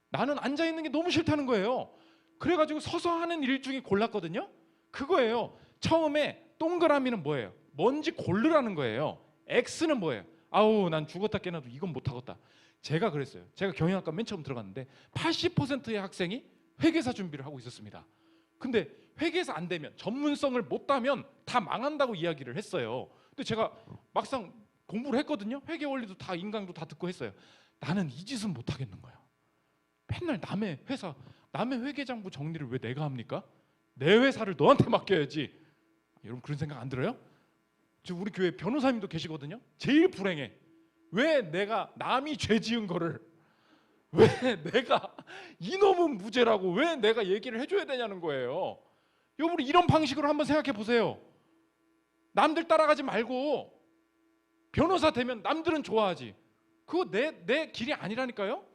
Speaker 2: 나는 앉아있는 게 너무 싫다는 거예요. 그래가지고 서서 하는 일 중에 골랐거든요. 그거예요. 처음에 동그라미는 뭐예요? 뭔지 고르라는 거예요. X는 뭐예요? 아우 난 죽었다 깨나도 이건 못하겠다. 제가 그랬어요. 제가 경영학과 맨 처음 들어갔는데 80%의 학생이 회계사 준비를 하고 있었습니다. 근데 회계사 안 되면, 전문성을 못 따면 다 망한다고 이야기를 했어요. 근데 제가 막상 공부를 했거든요. 회계 원리도 다 인강도 다 듣고 했어요. 나는 이 짓은 못 하겠는 거야. 맨날 남의 회사, 남의 회계장부 정리를 왜 내가 합니까? 내 회사를 너한테 맡겨야지. 여러분 그런 생각 안 들어요? 지금 우리 교회 변호사님도 계시거든요. 제일 불행해. 왜 내가 남이 죄 지은 거를 왜 내가 이놈은 무죄라고 왜 내가 얘기를 해줘야 되냐는 거예요. 여러분 이런 방식으로 한번 생각해 보세요. 남들 따라가지 말고 변호사 되면 남들은 좋아하지. 그거 내 길이 아니라니까요.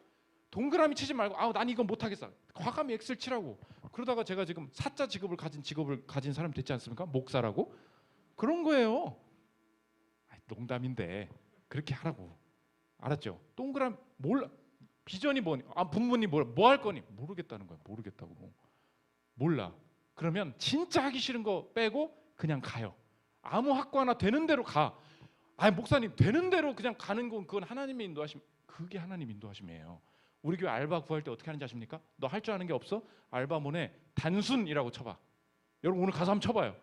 Speaker 2: 동그라미 치지 말고 아우 난 이건 못하겠어. 과감히 X를 치라고. 그러다가 제가 지금 사자 직업을 가진 사람이 됐지 않습니까? 목사라고. 그런 거예요. 농담인데 그렇게 하라고. 알았죠? 동그라미 몰라. 비전이 뭐니? 부모님 뭐 할 거니? 모르겠다는 거야. 모르겠다고. 몰라. 그러면 진짜 하기 싫은 거 빼고 그냥 가요. 아무 학과 하나 되는 대로 가. 목사님 되는 대로 그냥 가는 건 그건 하나님의 인도하심. 그게 하나님 인도하심이에요. 우리 교회 알바 구할 때 어떻게 하는지 아십니까? 너 할 줄 아는 게 없어? 알바몬에 단순이라고 쳐봐. 여러분 오늘 가서 한번 쳐봐요.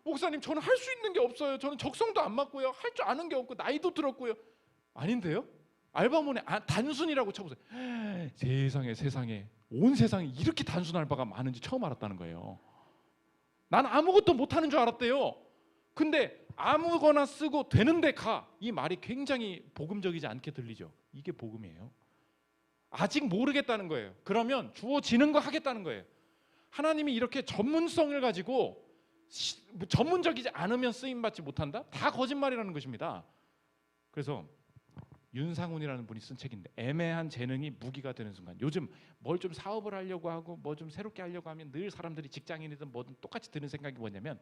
Speaker 2: 목사님 저는 할 수 있는 게 없어요. 저는 적성도 안 맞고요. 할 줄 아는 게 없고 나이도 들었고요. 아닌데요? 알바몬에 단순이라고 쳐보세요. 세상에 온 세상에 이렇게 단순 알바가 많은지 처음 알았다는 거예요. 난 아무것도 못하는 줄 알았대요. 근데 아무거나 쓰고 되는데 가. 이 말이 굉장히 복음적이지 않게 들리죠. 이게 복음이에요. 아직 모르겠다는 거예요. 그러면 주어지는 거 하겠다는 거예요. 하나님이 이렇게 전문성을 가지고 전문적이지 않으면 쓰임받지 못한다? 다 거짓말이라는 것입니다. 그래서 윤상훈이라는 분이 쓴 책인데 애매한 재능이 무기가 되는 순간, 요즘 뭘 좀 사업을 하려고 하고 뭐 좀 새롭게 하려고 하면 늘 사람들이 직장인이든 뭐든 똑같이 드는 생각이 뭐냐면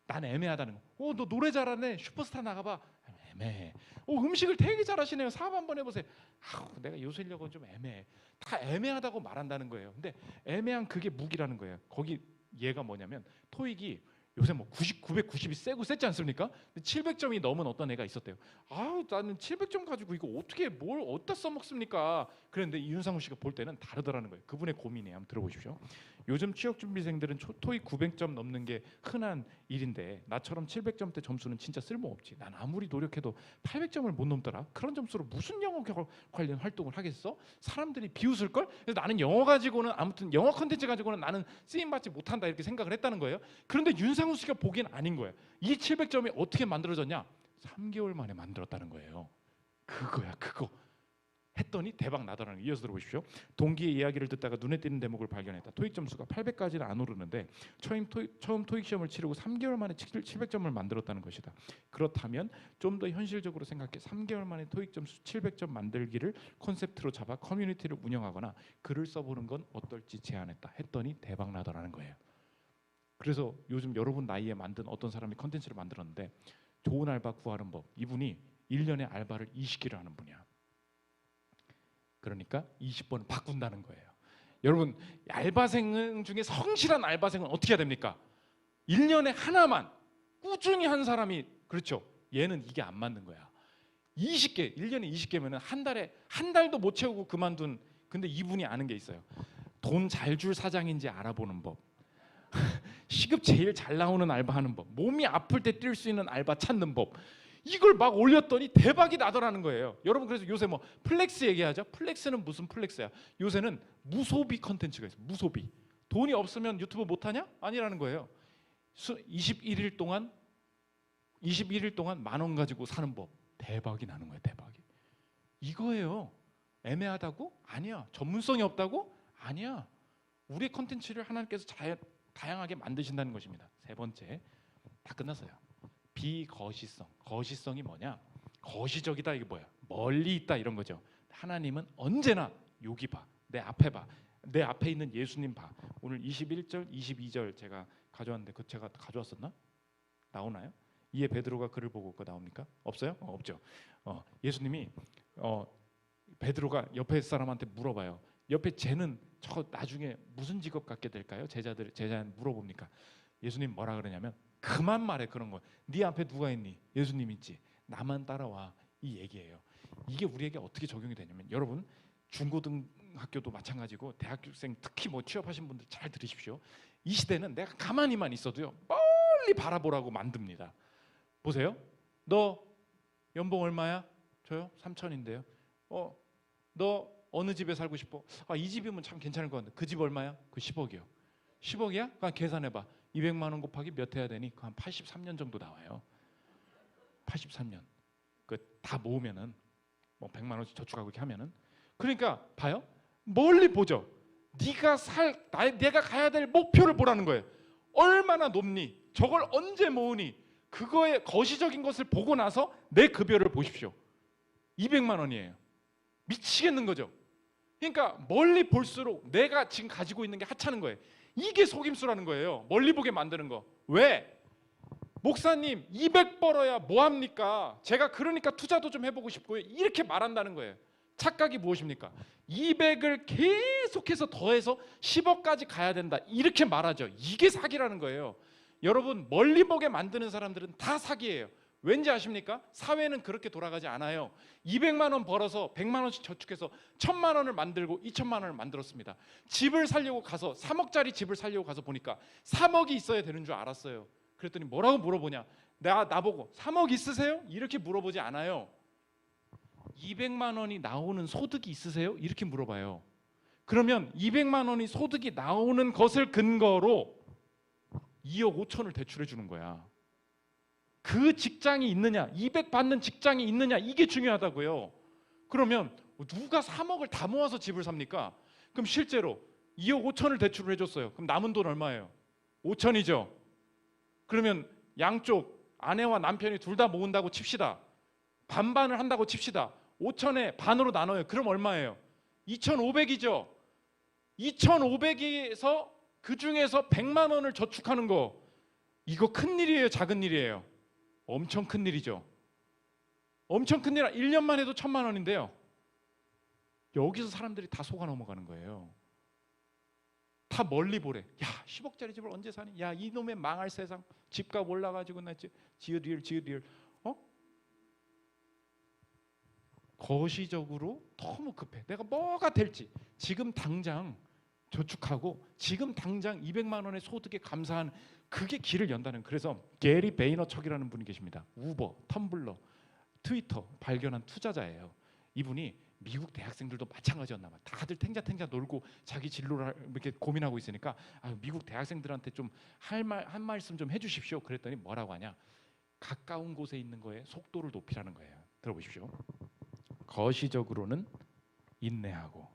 Speaker 2: 난 애매하다는 거. 너 노래 잘하네, 슈퍼스타 나가봐. 애매해. 음식을 되게 잘하시네요, 사업 한번 해보세요. 내가 요술력은 좀 애매해. 다 애매하다고 말한다는 거예요. 근데 애매한 그게 무기라는 거예요. 거기 얘가 뭐냐면 토익이 요새 뭐 990이 세고 셌지 않습니까? 700점이 넘은 어떤 애가 있었대요. 나는 700점 가지고 이거 어떻게 뭘 어디다 써먹습니까? 그런데 이윤상훈 씨가 볼 때는 다르더라는 거예요. 그분의 고민이에요. 한번 들어보십시오. 요즘 취업준비생들은 토익 900점 넘는 게 흔한 일인데 나처럼 700점대 점수는 진짜 쓸모없지. 난 아무리 노력해도 800점을 못 넘더라. 그런 점수로 무슨 영어 관련 활동을 하겠어? 사람들이 비웃을걸? 그래서 나는 영어 가지고는, 아무튼 영어 컨텐츠 가지고는 나는 쓰임받지 못한다 이렇게 생각을 했다는 거예요. 그런데 윤상훈 씨가 보기엔 아닌 거예요. 이 700점이 어떻게 만들어졌냐? 3개월 만에 만들었다는 거예요. 그거야, 그거. 했더니 대박 나더라는 거. 이어서 들어보십시오. 동기의 이야기를 듣다가 눈에 띄는 대목을 발견했다. 토익 점수가 800까지는 안 오르는데 처음 토익 시험을 치르고 3개월 만에 700점을 만들었다는 것이다. 그렇다면 좀 더 현실적으로 생각해 3개월 만에 토익 점수 700점 만들기를 콘셉트로 잡아 커뮤니티를 운영하거나 글을 써보는 건 어떨지 제안했다. 했더니 대박 나더라는 거예요. 그래서 요즘 여러분 나이에 만든 어떤 사람이 컨텐츠를 만들었는데 좋은 알바 구하는 법. 이분이 1년에 알바를 20개를 하는 분이야. 그러니까 20번을 바꾼다는 거예요. 여러분, 알바생 중에 성실한 알바생은 어떻게 해야 됩니까? 1년에 하나만 꾸준히 한 사람이, 그렇죠. 얘는 이게 안 맞는 거야. 20개, 1년에 20개면은 한 달도 못 채우고 그만둔. 근데 이분이 아는 게 있어요. 돈 잘 줄 사장인지 알아보는 법. 시급 제일 잘 나오는 알바 하는 법. 몸이 아플 때 뛸 수 있는 알바 찾는 법. 이걸 막 올렸더니 대박이 나더라는 거예요. 여러분, 그래서 요새 뭐 플렉스 얘기하죠. 플렉스는 무슨 플렉스야? 요새는 무소비 컨텐츠가 있어요. 무소비. 돈이 없으면 유튜브 못하냐? 아니라는 거예요. 21일 동안 10,000원 가지고 사는 법. 대박이 나는 거예요. 대박이. 이거예요. 애매하다고? 아니야. 전문성이 없다고? 아니야. 우리의 컨텐츠를 하나님께서 다양하게 만드신다는 것입니다. 세 번째, 다 끝났어요. 비거시성. 거시성이 뭐냐? 거시적이다, 이게 뭐야? 멀리 있다, 이런 거죠. 하나님은 언제나 여기 봐. 내 앞에 봐. 내 앞에 있는 예수님 봐. 오늘 21절, 22절 제가 가져왔는데 그 제가 가져왔었나? 나오나요? 이에 베드로가 그를 보고 그거 나옵니까? 없어요? 없죠. 예수님이 베드로가 옆에 사람한테 물어봐요. 옆에 쟤는 저 나중에 무슨 직업 갖게 될까요? 제자한테 물어봅니까? 예수님 뭐라 그러냐면 그만 말해. 그런 거. 네 앞에 누가 있니? 예수님 있지. 나만 따라와. 이 얘기예요. 이게 우리에게 어떻게 적용이 되냐면, 여러분 중고등학교도 마찬가지고 대학생 특히 뭐 취업하신 분들 잘 들으십시오. 이 시대는 내가 가만히만 있어도요 멀리 바라보라고 만듭니다. 보세요. 너 연봉 얼마야? 저요? 3천인데요. 너 어느 집에 살고 싶어? 이 집이면 참 괜찮을 것 같은데 그 집 얼마야? 그 10억이요. 10억이야? 그냥 계산해봐. 200만 원 곱하기 몇 해야 되니? 한 83년 정도 나와요. 83년. 그 다 모으면은 뭐 100만 원씩 저축하고 이렇게 하면은, 그러니까 봐요. 멀리 보죠. 내가 가야 될 목표를 보라는 거예요. 얼마나 높니? 저걸 언제 모으니? 그거의 거시적인 것을 보고 나서 내 급여를 보십시오. 200만 원이에요. 미치겠는 거죠. 그러니까 멀리 볼수록 내가 지금 가지고 있는 게 하찮은 거예요. 이게 속임수라는 거예요. 멀리 보게 만드는 거. 왜? 목사님 200 벌어야 뭐합니까? 제가 그러니까 투자도 좀 해보고 싶고요. 이렇게 말한다는 거예요. 착각이 무엇입니까? 200을 계속해서 더해서 10억까지 가야 된다, 이렇게 말하죠. 이게 사기라는 거예요. 여러분, 멀리 보게 만드는 사람들은 다 사기예요. 왠지 아십니까? 사회는 그렇게 돌아가지 않아요. 200만 원 벌어서 100만 원씩 저축해서 1,000만 원을 만들고 2,000만 원을 만들었습니다. 집을 살려고 가서 3억짜리 집을 살려고 가서 보니까 3억이 있어야 되는 줄 알았어요. 그랬더니 뭐라고 물어보냐? 나보고 3억 있으세요? 이렇게 물어보지 않아요. 200만 원이 나오는 소득이 있으세요? 이렇게 물어봐요. 그러면 200만 원이 소득이 나오는 것을 근거로 2억 5천을 대출해 주는 거야. 그 직장이 있느냐, 200 받는 직장이 있느냐, 이게 중요하다고요. 그러면 누가 3억을 다 모아서 집을 삽니까? 그럼 실제로 2억 5천을 대출을 해줬어요. 그럼 남은 돈 얼마예요? 5천이죠. 그러면 양쪽 아내와 남편이 둘 다 모은다고 칩시다. 반반을 한다고 칩시다. 5천에 반으로 나눠요. 그럼 얼마예요? 2,500이죠. 2,500에서 그 중에서 100만 원을 저축하는 거, 이거 큰 일이에요, 작은 일이에요? 엄청 큰 일이죠. 엄청 큰 일. 1년만 해도 1,000만 원인데요. 여기서 사람들이 다 속아 넘어가는 거예요. 다 멀리 보래. 야, 10억짜리 집을 언제 사니? 야, 이놈의 망할 세상. 집값 올라가지고 나 지으리을. 거시적으로 너무 급해. 내가 뭐가 될지 지금 당장 저축하고 지금 당장 200만 원의 소득에 감사한, 그게 길을 연다는. 그래서 게리 베이너척이라는 분이 계십니다. 우버, 텀블러, 트위터 발견한 투자자예요. 이분이 미국 대학생들도 마찬가지였나 봐. 다들 탱자탱자 놀고 자기 진로를 이렇게 고민하고 있으니까 미국 대학생들한테 좀 한 말씀 좀 해주십시오. 그랬더니 뭐라고 하냐? 가까운 곳에 있는 거에 속도를 높이라는 거예요. 들어보십시오. 거시적으로는 인내하고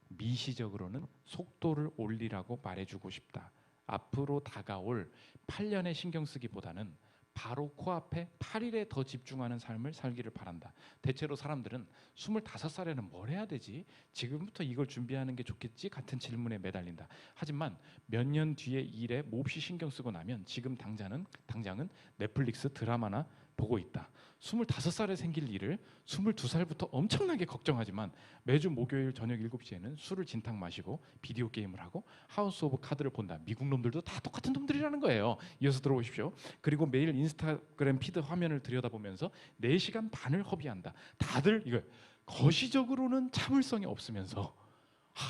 Speaker 2: 미시적으로는 속도를 올리라고 말해주고 싶다. 앞으로 다가올 8년에 신경 쓰기보다는 바로 코앞에 8일에 더 집중하는 삶을 살기를 바란다. 대체로 사람들은 25살에는 뭘 해야 되지? 지금부터 이걸 준비하는 게 좋겠지? 같은 질문에 매달린다. 하지만 몇 년 뒤에 일에 몹시 신경 쓰고 나면 지금 당장은 넷플릭스 드라마나 보고 있다. 25살에 생길 일을 22살부터 엄청나게 걱정하지만 매주 목요일 저녁 7시에는 술을 진탕 마시고 비디오 게임을 하고 하우스 오브 카드를 본다. 미국 놈들도 다 똑같은 놈들이라는 거예요. 이어서 들어보십시오. 그리고 매일 인스타그램 피드 화면을 들여다보면서 4시간 반을 허비한다. 다들 이거 거시적으로는 참을성이 없으면서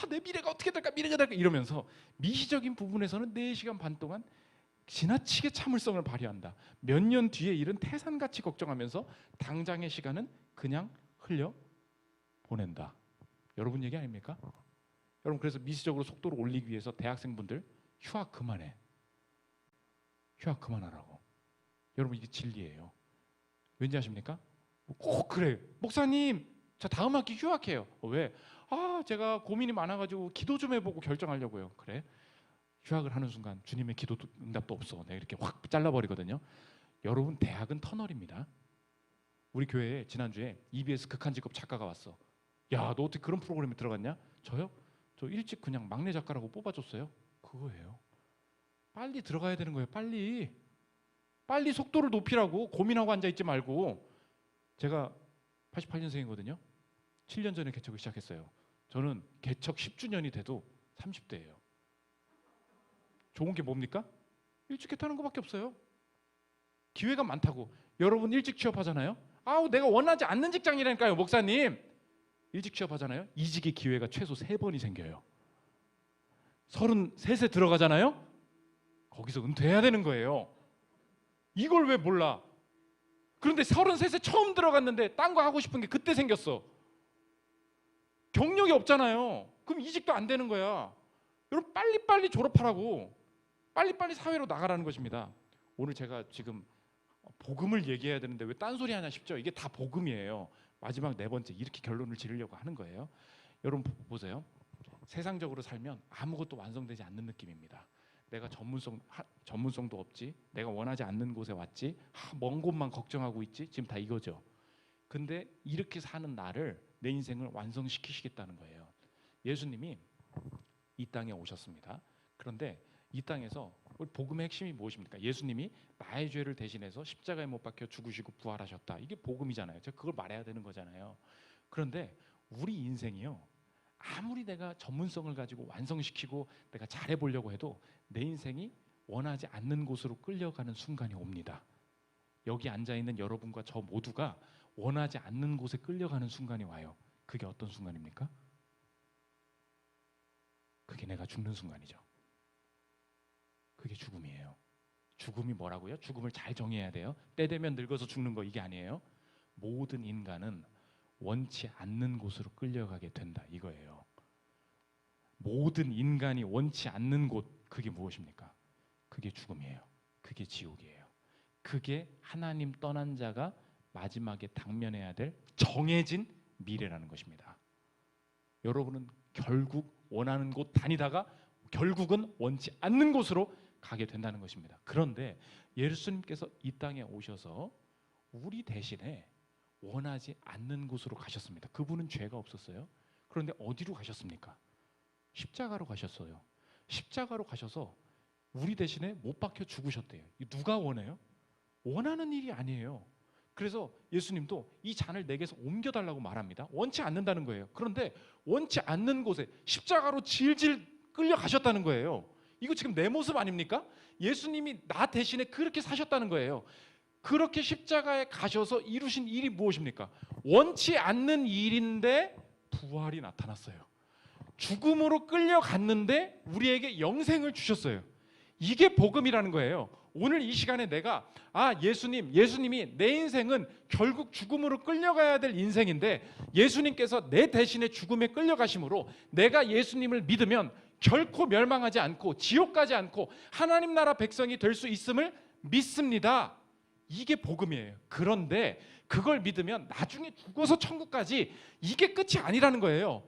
Speaker 2: 내 미래가 어떻게 될까 이러면서 미시적인 부분에서는 4시간 반 동안 지나치게 참을성을 발휘한다. 몇 년 뒤의 일은 태산같이 걱정하면서 당장의 시간은 그냥 흘려 보낸다. 여러분 얘기 아닙니까? 여러분, 그래서 미시적으로 속도를 올리기 위해서 대학생분들 휴학 그만해. 휴학 그만하라고. 여러분, 이게 진리예요. 왠지 아십니까? 꼭 그래. 목사님, 저 다음 학기 휴학해요. 왜? 제가 고민이 많아가지고 기도 좀 해보고 결정하려고요. 그래? 휴학을 하는 순간 주님의 기도 응답도 없어. 내가 이렇게 확 잘라버리거든요. 여러분, 대학은 터널입니다. 우리 교회에 지난주에 EBS 극한직업 작가가 왔어. 야, 너 어떻게 그런 프로그램에 들어갔냐? 저요? 저 일찍 그냥 막내 작가라고 뽑아줬어요. 그거예요. 빨리 들어가야 되는 거예요. 빨리 속도를 높이라고. 고민하고 앉아있지 말고. 제가 88년생이거든요 7년 전에 개척을 시작했어요. 저는 개척 10주년이 돼도 30대예요 좋은 게 뭡니까? 일찍 했다는 것밖에 없어요. 기회가 많다고. 여러분 일찍 취업하잖아요. 내가 원하지 않는 직장이라니까요, 목사님. 일찍 취업하잖아요. 이직의 기회가 최소 3번이 생겨요. 33세 들어가잖아요. 거기서 은퇴해야 되는 거예요. 이걸 왜 몰라? 그런데 33세 처음 들어갔는데 딴 거 하고 싶은 게 그때 생겼어. 경력이 없잖아요. 그럼 이직도 안 되는 거야. 여러분, 빨리빨리 졸업하라고. 빨리빨리 사회로 나가라는 것입니다. 오늘 제가 지금 복음을 얘기해야 되는데 왜 딴소리 하냐 싶죠? 이게 다 복음이에요. 마지막 4번째, 이렇게 결론을 지르려고 하는 거예요. 여러분 보세요. 세상적으로 살면 아무것도 완성되지 않는 느낌입니다. 내가 전문성도 없지. 내가 원하지 않는 곳에 왔지. 먼 곳만 걱정하고 있지. 지금 다 이거죠. 근데 이렇게 사는 나를, 내 인생을 완성시키시겠다는 거예요. 예수님이 이 땅에 오셨습니다. 그런데 이 땅에서 복음의 핵심이 무엇입니까? 예수님이 나의 죄를 대신해서 십자가에 못 박혀 죽으시고 부활하셨다. 이게 복음이잖아요. 제가 그걸 말해야 되는 거잖아요. 그런데 우리 인생이요, 아무리 내가 전문성을 가지고 완성시키고 내가 잘해보려고 해도 내 인생이 원하지 않는 곳으로 끌려가는 순간이 옵니다. 여기 앉아있는 여러분과 저 모두가 원하지 않는 곳에 끌려가는 순간이 와요. 그게 어떤 순간입니까? 그게 내가 죽는 순간이죠. 그게 죽음이에요. 죽음이 뭐라고요? 죽음을 잘 정의해야 돼요. 때 되면 늙어서 죽는 거, 이게 아니에요. 모든 인간은 원치 않는 곳으로 끌려가게 된다, 이거예요. 모든 인간이 원치 않는 곳, 그게 무엇입니까? 그게 죽음이에요. 그게 지옥이에요. 그게 하나님 떠난 자가 마지막에 당면해야 될 정해진 미래라는 것입니다. 여러분은 결국 원하는 곳 다니다가 결국은 원치 않는 곳으로 가게 된다는 것입니다. 그런데 예수님께서 이 땅에 오셔서 우리 대신에 원하지 않는 곳으로 가셨습니다. 그분은 죄가 없었어요. 그런데 어디로 가셨습니까? 십자가로 가셨어요. 십자가로 가셔서 우리 대신에 못 박혀 죽으셨대요. 누가 원해요? 원하는 일이 아니에요. 그래서 예수님도 이 잔을 내게서 옮겨달라고 말합니다. 원치 않는다는 거예요. 그런데 원치 않는 곳에 십자가로 질질 끌려가셨다는 거예요. 이거 지금 내 모습 아닙니까? 예수님이 나 대신에 그렇게 사셨다는 거예요. 그렇게 십자가에 가셔서 이루신 일이 무엇입니까? 원치 않는 일인데 부활이 나타났어요. 죽음으로 끌려갔는데 우리에게 영생을 주셨어요. 이게 복음이라는 거예요. 오늘 이 시간에 내가 예수님이 내 인생은 결국 죽음으로 끌려가야 될 인생인데 예수님께서 내 대신에 죽음에 끌려가심으로 내가 예수님을 믿으면 결코 멸망하지 않고 지옥 가지 않고 하나님 나라 백성이 될 수 있음을 믿습니다. 이게 복음이에요. 그런데 그걸 믿으면 나중에 죽어서 천국까지 이게 끝이 아니라는 거예요.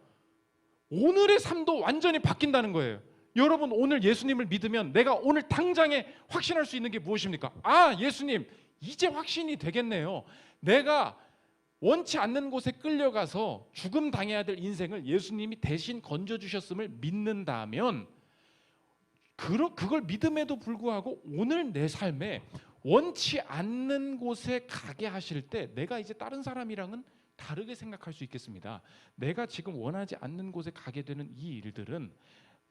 Speaker 2: 오늘의 삶도 완전히 바뀐다는 거예요. 여러분 오늘 예수님을 믿으면 내가 오늘 당장에 확신할 수 있는 게 무엇입니까? 예수님 이제 확신이 되겠네요. 내가 원치 않는 곳에 끌려가서 죽음 당해야 될 인생을 예수님이 대신 건져주셨음을 믿는다면 그걸 믿음에도 불구하고 오늘 내 삶에 원치 않는 곳에 가게 하실 때 내가 이제 다른 사람이랑은 다르게 생각할 수 있겠습니다. 내가 지금 원하지 않는 곳에 가게 되는 이 일들은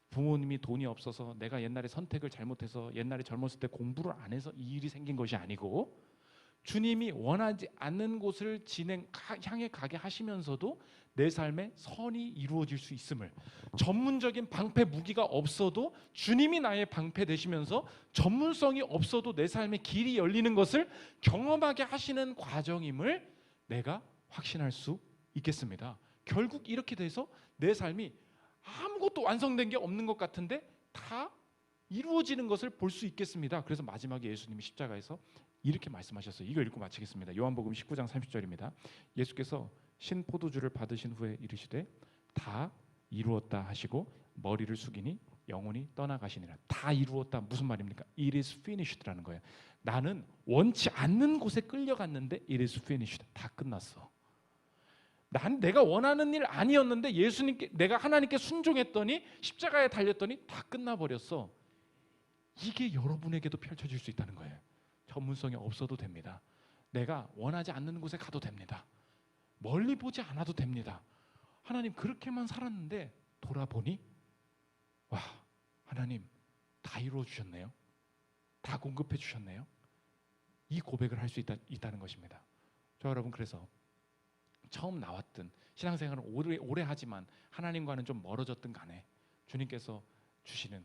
Speaker 2: 부모님이 돈이 없어서 내가 옛날에 선택을 잘못해서 옛날에 젊었을 때 공부를 안 해서 이 일이 생긴 것이 아니고 주님이 원하지 않는 곳을 향해 가게 하시면서도 내 삶에 선이 이루어질 수 있음을, 전문적인 방패 무기가 없어도 주님이 나의 방패 되시면서 전문성이 없어도 내 삶의 길이 열리는 것을 경험하게 하시는 과정임을 내가 확신할 수 있겠습니다. 결국 이렇게 돼서 내 삶이 아무것도 완성된 게 없는 것 같은데 다 이루어지는 것을 볼 수 있겠습니다. 그래서 마지막에 예수님이 십자가에서 이렇게 말씀하셨어요. 이거 읽고 마치겠습니다. 요한복음 19장 30절입니다. 예수께서 신 포도주를 받으신 후에 이르시되 다 이루었다 하시고 머리를 숙이니 영혼이 떠나가시니라. 다 이루었다 무슨 말입니까? It is finished라는 거예요. 나는 원치 않는 곳에 끌려갔는데 it is finished. 다 끝났어. 내가 원하는 일 아니었는데 내가 하나님께 순종했더니 십자가에 달렸더니 다 끝나버렸어. 이게 여러분에게도 펼쳐질 수 있다는 거예요. 전문성이 없어도 됩니다. 내가 원하지 않는 곳에 가도 됩니다. 멀리 보지 않아도 됩니다. 하나님 그렇게만 살았는데 돌아보니 와, 하나님 다 이루어 주셨네요. 다 공급해 주셨네요. 이 고백을 할 수 있다는 것입니다. 저 여러분, 그래서 처음 나왔든 신앙생활을 오래 하지만 하나님과는 좀 멀어졌든 간에 주님께서 주시는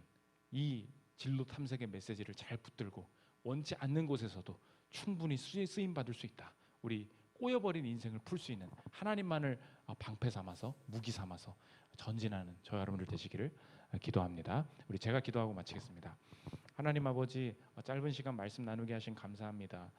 Speaker 2: 이 진로 탐색의 메시지를 잘 붙들고 원치 않는 곳에서도 충분히 쓰임 받을 수 있다. 우리 꼬여버린 인생을 풀 수 있는 하나님만을 방패 삼아서 무기 삼아서 전진하는 저 여러분들 되시기를 기도합니다. 제가 기도하고 마치겠습니다. 하나님 아버지, 짧은 시간 말씀 나누게 하신 감사합니다.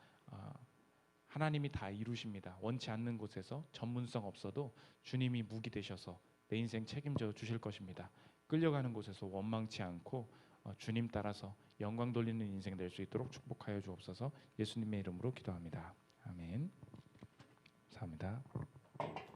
Speaker 2: 하나님이 다 이루십니다. 원치 않는 곳에서 전문성 없어도 주님이 무기 되셔서 내 인생 책임져 주실 것입니다. 끌려가는 곳에서 원망치 않고 주님 따라서 영광 돌리는 인생 될 수 있도록 축복하여 주옵소서. 예수님의 이름으로 기도합니다. 아멘. 감사합니다.